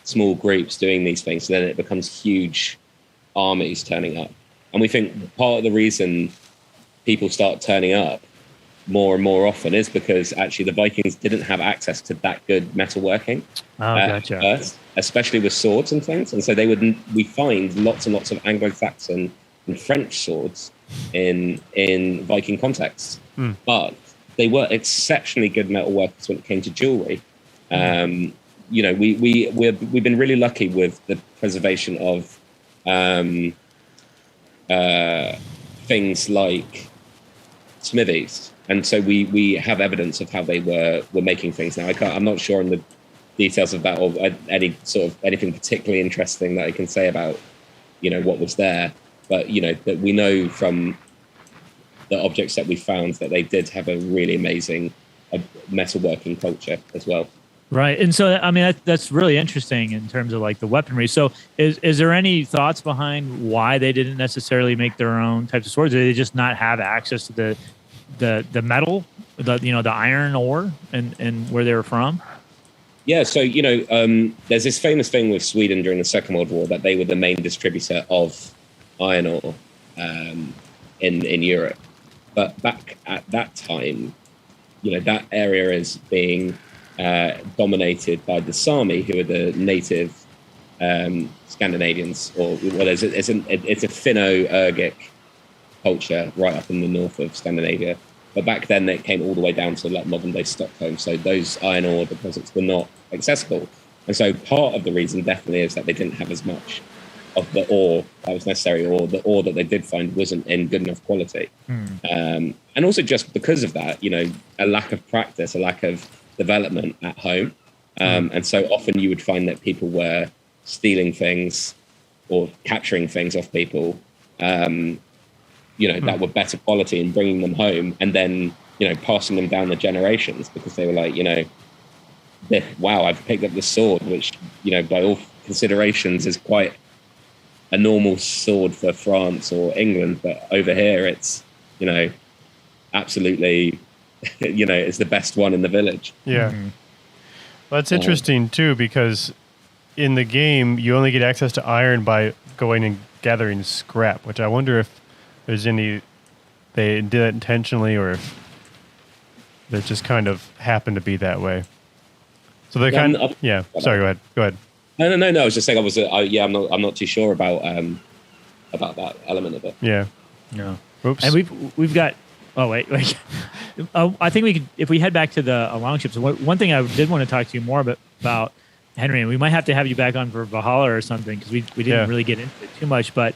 A: small groups doing these things, and then it becomes huge armies turning up. And we think part of the reason people start turning up more and more often is because actually the Vikings didn't have access to that good metalworking.
C: Gotcha.
A: First, especially with swords and things. And so we find lots and lots of Anglo-Saxon and French swords in Viking contexts. But they were exceptionally good metalworkers when it came to jewelry. We've been really lucky with the preservation of things like smithies. And so we have evidence of how they were making things. Now, I'm not sure on the details of that or anything particularly interesting that I can say about, what was there. But, that we know from the objects that we found that they did have a really amazing metalworking culture as well.
C: Right. And so, I mean, that's really interesting in terms of like the weaponry. So is there any thoughts behind why they didn't necessarily make their own types of swords? Did they just not have access to the metal, the iron ore and where they were from?
A: Yeah. So, there's this famous thing with Sweden during the Second World War that they were the main distributor of iron ore in Europe. But back at that time, that area is being dominated by the Sami, who are the native Scandinavians, it's a Finno-Ugric culture right up in the north of Scandinavia. But back then, it came all the way down to like modern-day Stockholm. So those iron ore deposits were not accessible. And so part of the reason definitely is that they didn't have as much of the ore that was necessary, or the ore that they did find wasn't in good enough quality. And also just because of that, a lack of practice, a lack of development at home. And so often you would find that people were stealing things or capturing things off people, that were better quality and bringing them home and then, passing them down the generations because they were like, wow, I've picked up this sword, which, by all considerations is quite a normal sword for France or England. But over here, it's, absolutely, it's the best one in the village.
B: Yeah. Well, that's interesting too, because in the game, you only get access to iron by going and gathering scrap, which I wonder if there's they did it intentionally or if it just kind of happened to be that way. So they're sorry, go ahead.
A: No. I was just saying I'm not too sure about that element of it.
B: Yeah.
C: No.
B: Oops.
C: And we've got. Oh wait. I think we could, if we head back to the longships. One thing I did want to talk to you more about, Henry, and we might have to have you back on for Valhalla or something because we didn't really get into it too much. But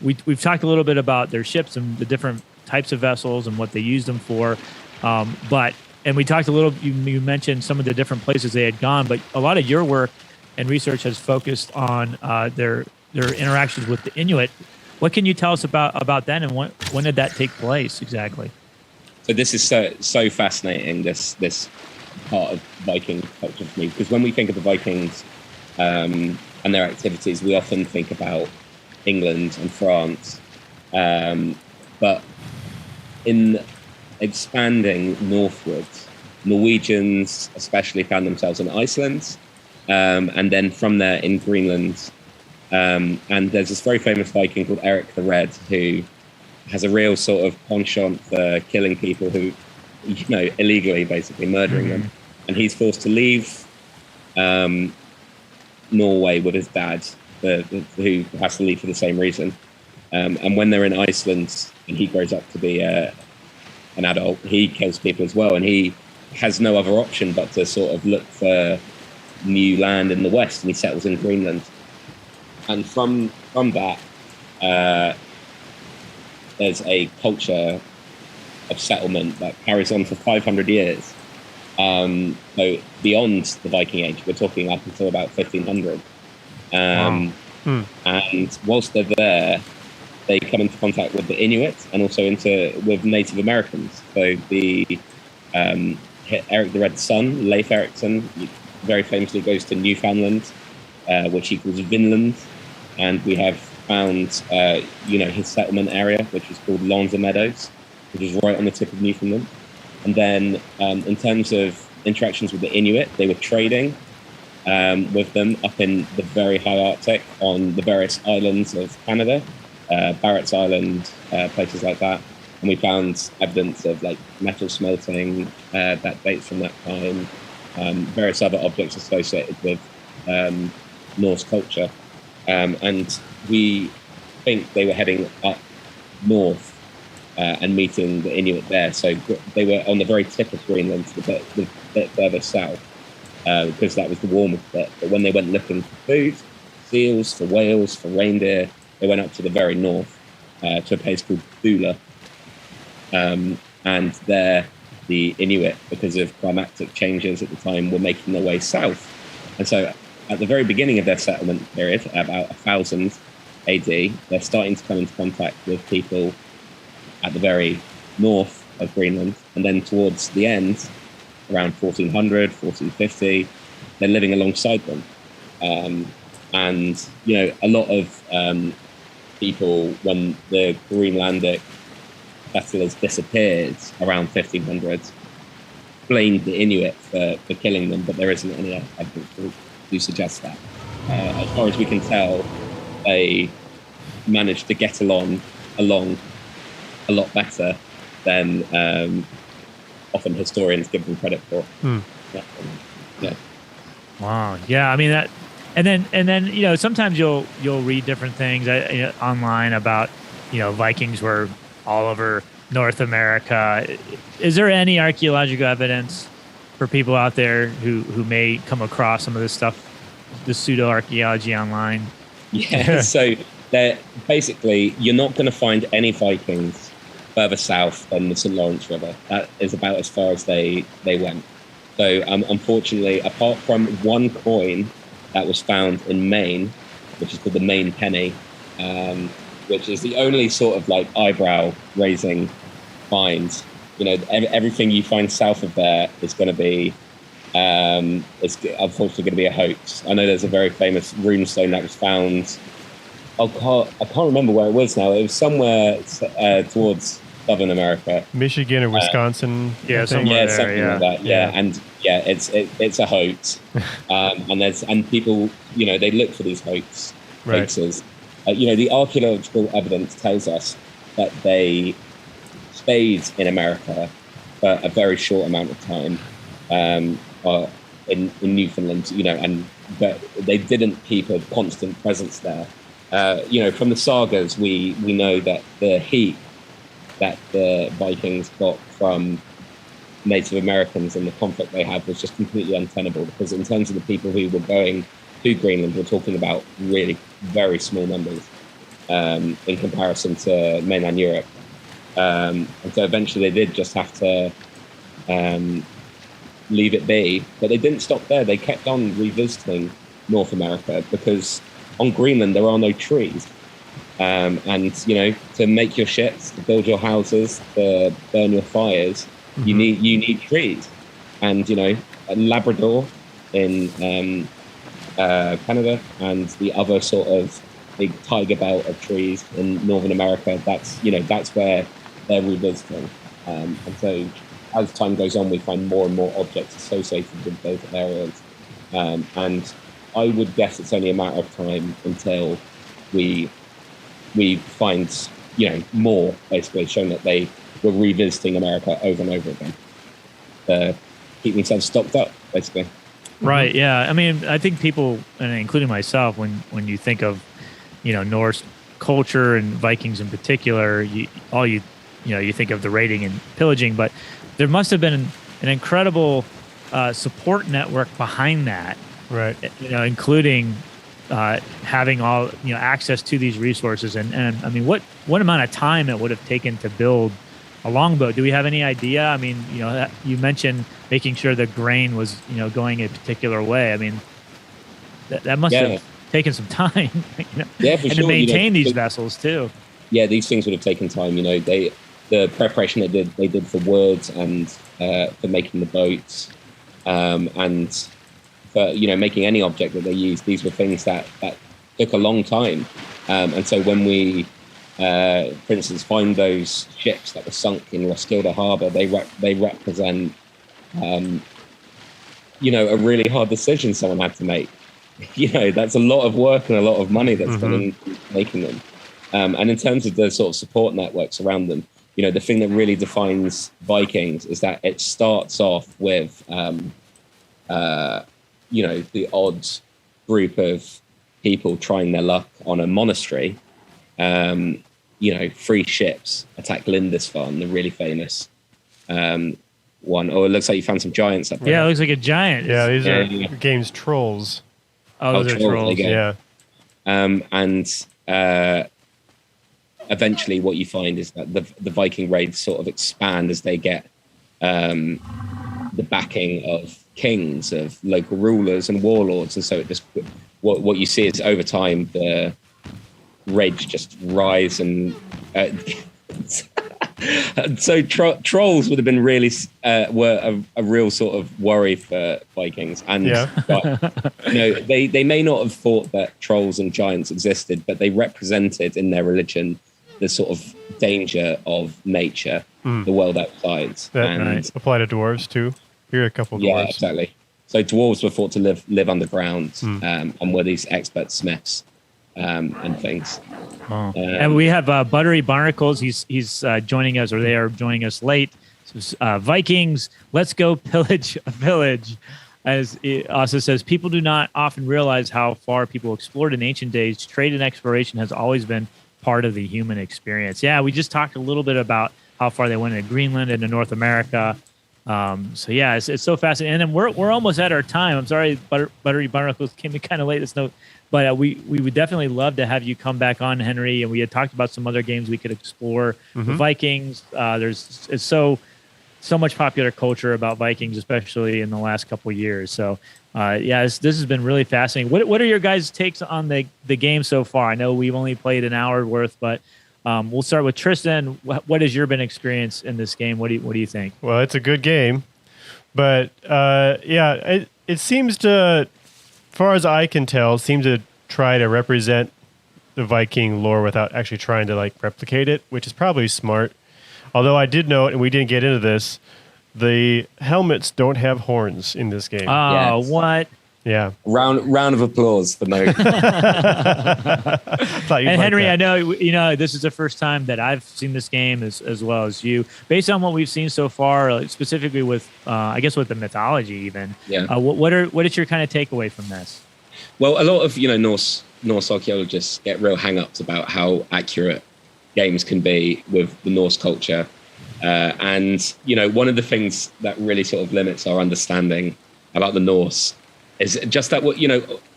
C: we've talked a little bit about their ships and the different types of vessels and what they used them for. And we talked a little. You mentioned some of the different places they had gone, but a lot of your work and research has focused on their interactions with the Inuit. What can you tell us about that, and when did that take place exactly?
A: So this is so fascinating, this part of Viking culture for me, because when we think of the Vikings and their activities, we often think about England and France. But in expanding northwards, Norwegians especially found themselves in Iceland, and then from there in Greenland. And there's this very famous Viking called Eric the Red, who has a real sort of penchant for killing people who, illegally, basically murdering them. And he's forced to leave Norway with his dad, who has to leave for the same reason. And when they're in Iceland, and he grows up to be a an adult, he kills people as well, and he has no other option but to sort of look for new land in the west, and he settles in Greenland. And from that, there's a culture of settlement that carries on for 500 years. So beyond the Viking Age, we're talking up until about 1500. And whilst they're there, they come into contact with the Inuit and also with Native Americans. So the Eric the Red Son, Leif Erikson, very famously goes to Newfoundland, which he calls Vinland, and we have found his settlement area, which is called Lanza Meadows, which is right on the tip of Newfoundland. And then in terms of interactions with the Inuit, they were trading with them up in the very high Arctic on the various islands of Canada, Barrett's Island, places like that. And we found evidence of like metal smelting that dates from that time, various other objects associated with Norse culture. And we think they were heading up north and meeting the Inuit there. So they were on the very tip of Greenland, the bit further south, because that was the warmest bit. But when they went looking for food, seals, for whales, for reindeer, they went up to the very north to a place called Thule. And there, the Inuit, because of climatic changes at the time, were making their way south. And so at the very beginning of their settlement period, about 1000 AD, they're starting to come into contact with people at the very north of Greenland. And then towards the end, around 1400, 1450, they're living alongside them. And, a lot of people, when the Greenlandic settlers disappeared around 1500, blamed the Inuit for killing them, but there isn't any evidence to suggest that. As far as we can tell, they managed to get along a lot better than often historians give them credit for. Yeah.
C: Wow. Yeah. I mean that, and then sometimes you'll read different things online about Vikings were all over North America. Is there any archaeological evidence for people out there who may come across some of this stuff, the pseudo archaeology online?
A: Yeah. So basically, you're not going to find any Vikings further south than the St. Lawrence River. That is about as far as they went. So unfortunately, apart from one coin that was found in Maine, which is called the Maine penny, which is the only sort of like eyebrow raising find. Everything you find south of there is going to be, it's unfortunately going to be a hoax. I know there's a very famous runestone that was found. I can't remember where it was now. It was somewhere towards Southern America,
B: Michigan or Wisconsin.
C: Something
A: like that. Yeah, and it's a hoax. and people, they look for these hoaxes. The archaeological evidence tells us that they stayed in America for a very short amount of time, in Newfoundland, but they didn't keep a constant presence there. From the sagas, we know that the heat that the Vikings got from Native Americans and the conflict they had was just completely untenable, because in terms of the people who were going to Greenland, we're talking about really very small numbers in comparison to mainland Europe. And so eventually they did just have to leave it be, but they didn't stop there. They kept on revisiting North America, because on Greenland there are no trees. And to make your ships, to build your houses, to burn your fires, you need trees. And Labrador in Canada, and the other sort of big tiger belt of trees in Northern America, that's where they're revisiting. And so as time goes on, we find more and more objects associated with those areas. And I would guess it's only a matter of time until we find more, basically showing that they were revisiting America over and over again to keep themselves stocked up, basically.
C: Right. Yeah. I mean, I think people, and including myself, when you think of Norse culture and Vikings in particular, all you you think of the raiding and pillaging, but there must have been an incredible support network behind that,
B: right?
C: Including having all access to these resources, and I mean, what amount of time it would have taken to build a longbow? Do we have any idea? I mean, you mentioned making sure the grain was going a particular way. I mean, that must have taken some time.
A: Yeah, for
C: and
A: sure.
C: to maintain these vessels too.
A: Yeah, these things would have taken time. The preparation they did for wood and for making the boats, and for making any object that they used. These were things that took a long time. And so when we, for instance, find those ships that were sunk in Roskilde Harbour, they represent, a really hard decision someone had to make. That's a lot of work and a lot of money that's gone into making them. And in terms of the sort of support networks around them, the thing that really defines Vikings is that it starts off with, the odd group of people trying their luck on a monastery. 3 ships attack Lindisfarne, the really famous one. Oh, it looks like you found some giants up there.
C: Yeah, it looks like a giant.
B: Yeah, these are game's trolls.
C: Oh, those are trolls.
B: Yeah.
A: And eventually what you find is that the Viking raids sort of expand as they get the backing of kings, of local rulers and warlords. And so it just, what you see is over time, the raids just rise and so trolls would have been really were a real sort of worry for Vikings, and but, they may not have thought that trolls and giants existed, but they represented in their religion the sort of danger of nature, the world outside.
B: That apply to dwarves too. Here are a couple of dwarves.
A: Yeah, exactly. So dwarves were thought to live underground, and were these expert smiths and things.
C: And we have Buttery Barnacles. He's joining us, or they are joining us late. So, Vikings, let's go pillage a village. As it also says, people do not often realize how far people explored in ancient days. Trade and exploration has always been part of the human experience. Yeah, we just talked a little bit about how far they went into Greenland and to North America. So yeah, it's so fascinating. And then we're almost at our time. I'm sorry, Buttery Barnacles came in kind of late. But we would definitely love to have you come back on, Henry. And we had talked about some other games we could explore. The Vikings. It's so much popular culture about Vikings, especially in the last couple of years. So this has been really fascinating. What are your guys' takes on the game so far? I know we've only played an hour worth, but we'll start with Tristan. What has your been experience in this game? What do you think?
B: Well, it's a good game, but it seems to, as far as I can tell, seems to try to represent the Viking lore without actually trying to replicate it, which is probably smart. Although I did note, and we didn't get into this, the helmets don't have horns in this game.
C: Oh, yes. What?
B: Yeah.
A: Round of applause for no.
C: And Henry, I know this is the first time that I've seen this game as well as you. Based on what we've seen so far, specifically with I guess with the mythology, even.
A: Yeah.
C: What is your kind of takeaway from this?
A: Well, a lot of Norse archaeologists get real hang-ups about how accurate games can be with the Norse culture, and one of the things that really sort of limits our understanding about the Norse is just that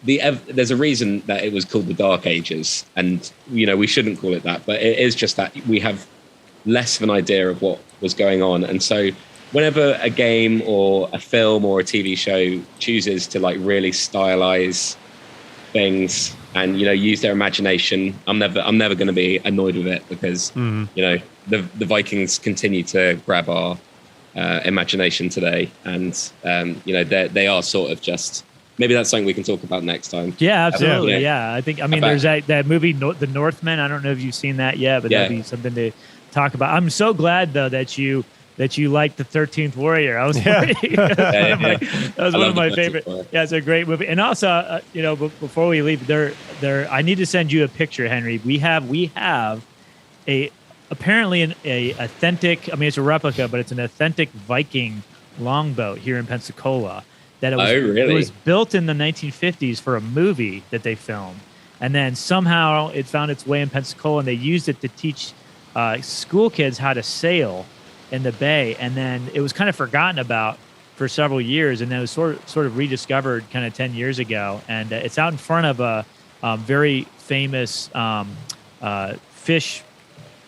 A: there's a reason that it was called the Dark Ages, and we shouldn't call it that, but it is just that we have less of an idea of what was going on. And so whenever a game or a film or a TV show chooses to really stylize things and use their imagination, I'm never going to be annoyed with it, because the Vikings continue to grab our imagination today, and they are sort of just, maybe that's something we can talk about next time.
C: Yeah, absolutely. Yeah, there's that movie The Northman. I don't know if you've seen that yet, but that'd be something to talk about. I'm so glad though that you liked the 13th Warrior. I was worried. That was one of my favorite. Yeah, it's a great movie. And also, before we leave, I need to send you a picture, Henry. We have apparently an authentic. I mean, it's a replica, but it's an authentic Viking longboat here in Pensacola. It was built in the 1950s for a movie that they filmed, and then somehow it found its way in Pensacola, and they used it to teach school kids how to sail in the bay, and then it was kind of forgotten about for several years, and then it was sort of rediscovered kind of 10 years ago, and it's out in front of a very famous fish.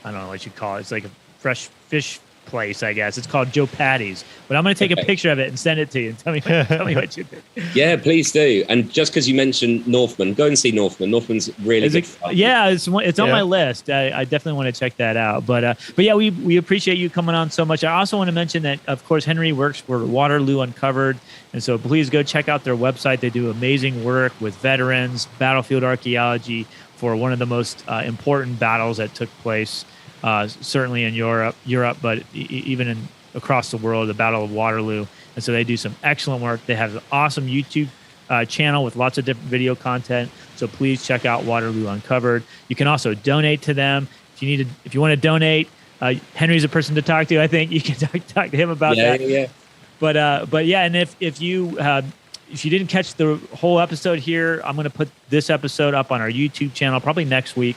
C: I don't know what you call it. It's like a fresh fish place, I guess. It's called Joe Patty's. But I'm going to take a picture of it and send it to you and tell me what you think.
A: Yeah, please do. And just because you mentioned Northman, go and see Northman. Northman's really good fun.
C: Yeah, it's on my list. I definitely want to check that out. But yeah, we appreciate you coming on so much. I also want to mention that, of course, Henry works for Waterloo Uncovered. And so please go check out their website. They do amazing work with veterans, battlefield archaeology for one of the most important battles that took place certainly in Europe, but even across the world, the Battle of Waterloo. And so they do some excellent work. They have an awesome YouTube channel with lots of different video content. So please check out Waterloo Uncovered. You can also donate to them if you want to donate. Henry's a person to talk to. I think you can talk to him about that. Yeah. But yeah, and if you didn't catch the whole episode here, I'm going to put this episode up on our YouTube channel probably next week.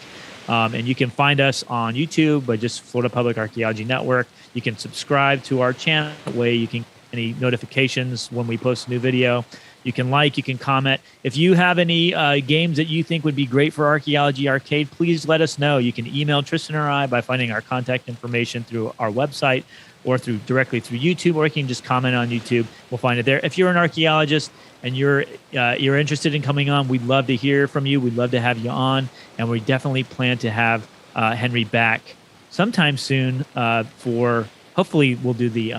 C: And you can find us on YouTube by just Florida Public Archaeology Network. You can subscribe to our channel. That way you can get any notifications when we post a new video. You can you can comment. If you have any games that you think would be great for Archaeology Arcade, please let us know. You can email Tristan or I by finding our contact information through our website or directly through YouTube, or you can just comment on YouTube. We'll find it there. If you're an archaeologist and you're interested in coming on, we'd love to hear from you. We'd love to have you on, and we definitely plan to have Henry back sometime soon for, hopefully we'll do the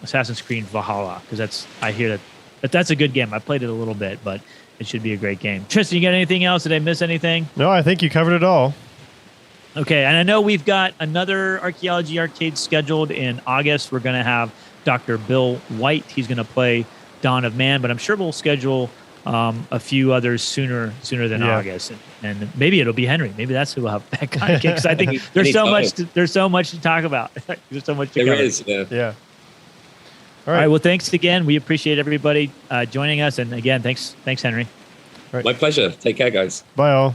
C: Assassin's Creed Valhalla, because I hear that's a good game. I played it a little bit, but it should be a great game. Tristan, you got anything else? Did I miss anything?
B: No, I think you covered it all.
C: Okay, and I know we've got another Archaeology Arcade scheduled in August. We're going to have Dr. Bill White. He's going to play Dawn of Man, but I'm sure we'll schedule a few others sooner than August, and maybe it'll be Henry. Maybe that's who we'll have back on, because I think there's so much to talk about. There's so much to cover.
A: There is, yeah.
C: All right. Well, thanks again. We appreciate everybody joining us, and again, thanks, Henry.
A: All right. My pleasure. Take care, guys.
B: Bye, all.